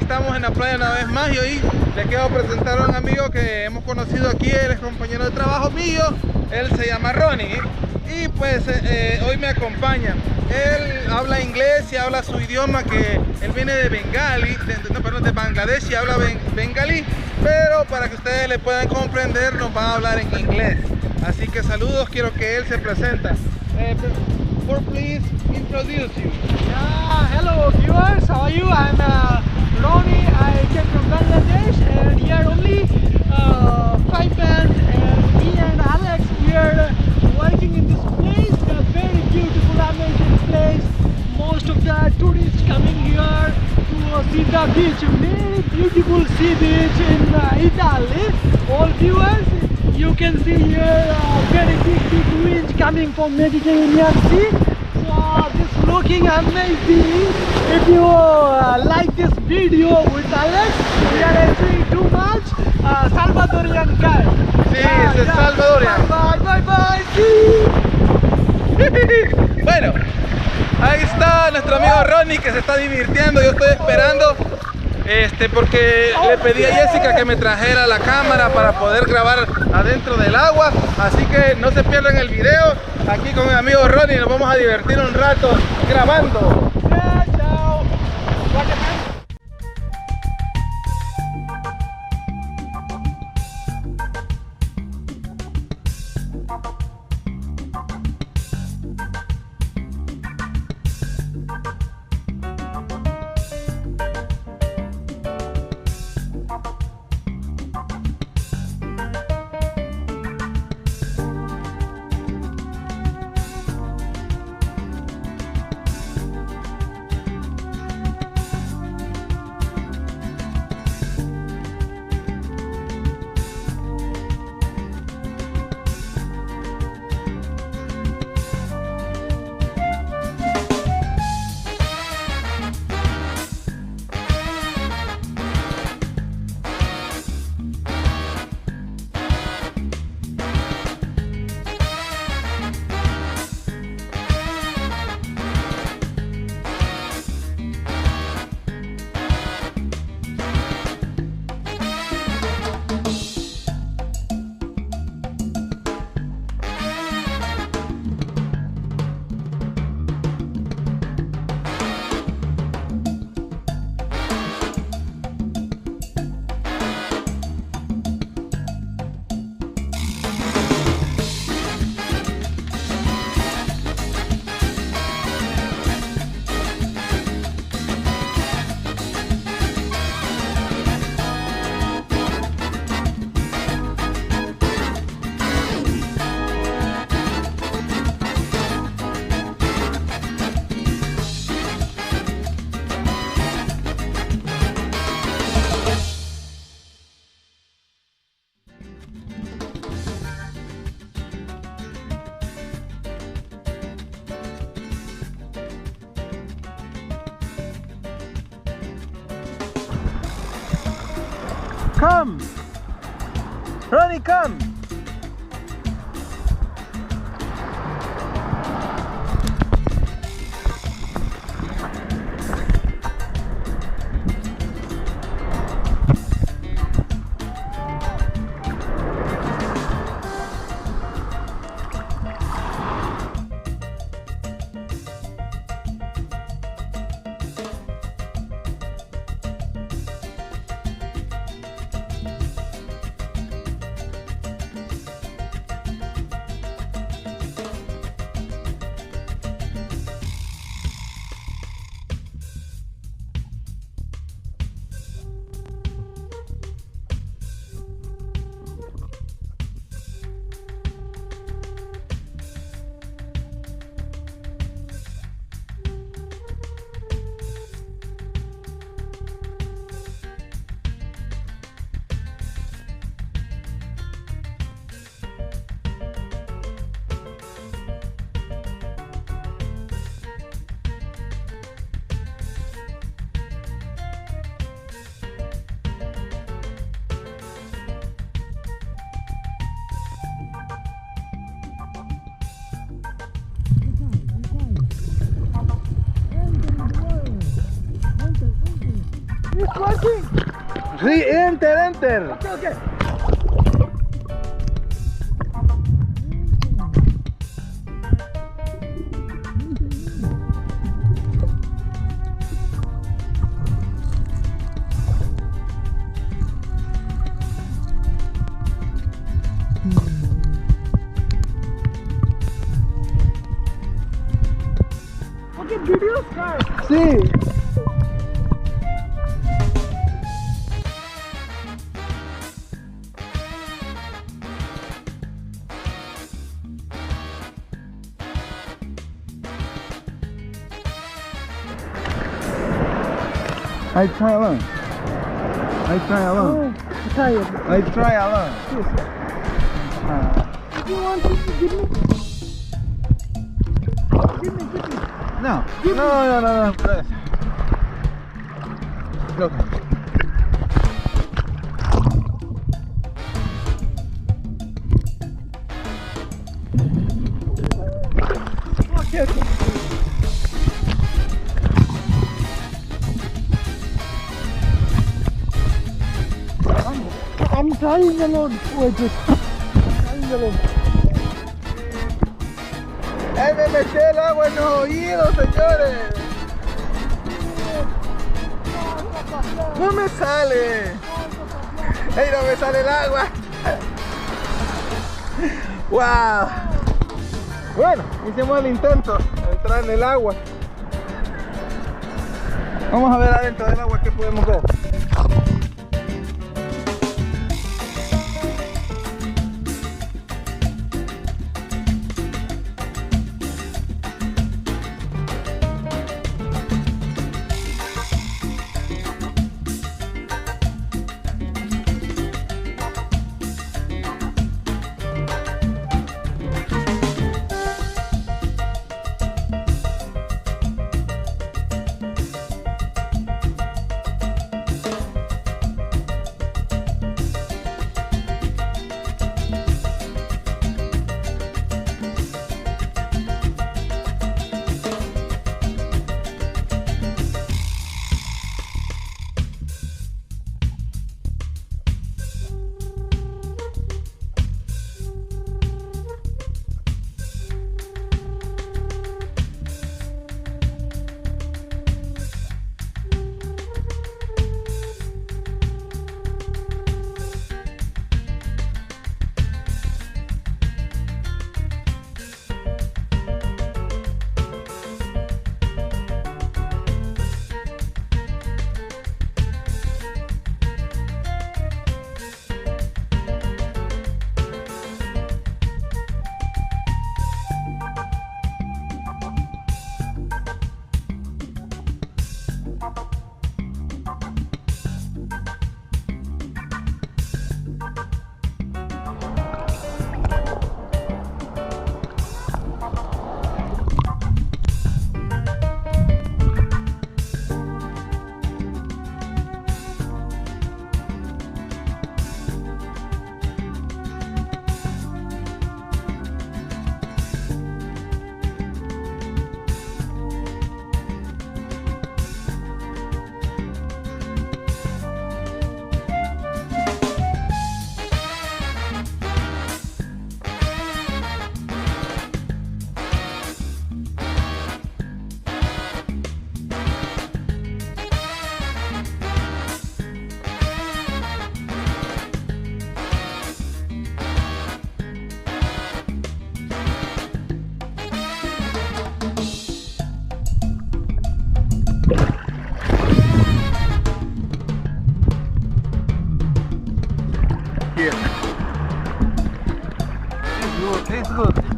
estamos en la playa una vez más y hoy les quiero presentar a un amigo que hemos conocido aquí. Él es compañero de trabajo mío, él se llama Ronnie y pues hoy me acompaña. Él habla inglés y habla su idioma, que él viene de Bengali, de Bangladesh, y habla bengalí, pero para que ustedes le puedan comprender nos va a hablar en inglés. Así que saludos, quiero que él se presenta. Please introduce you. Hello viewers, how are you? I'm Ronnie. I came from Bangladesh, and here only 5 men, and me and Alex, we are working in this place, a very beautiful, amazing place. Most of the tourists coming here to see the beach, very beautiful sea beach in Italy. All viewers, you can see here very big winds coming from Mediterranean Sea. So this looking amazing. If you like this video with Alex, we are entering too much Salvadorian guy. Sí, es Salvadorian. Bye bye. Bueno, ahí está nuestro amigo Ronnie, que se está divirtiendo. Yo estoy esperando porque le pedí a Jessica que me trajera la cámara para poder grabar adentro del agua, así que no se pierdan el video. Aquí con mi amigo Ronnie nos vamos a divertir un rato grabando. Chao. Come, Ronnie, come. working? Enter. Okay. Okay, video start. Sí. I try alone. Oh, tired. I try alone. If you want to give me. No. No. Look. Okay. I'm trying alone. Wait. Trying alone. Me metí el agua en los oídos, señores. No me sale. ¡Ey, no me sale el agua! ¡Wow! Bueno, hicimos el intento de entrar en el agua. Vamos a ver adentro del agua qué podemos ver. Here. It's good.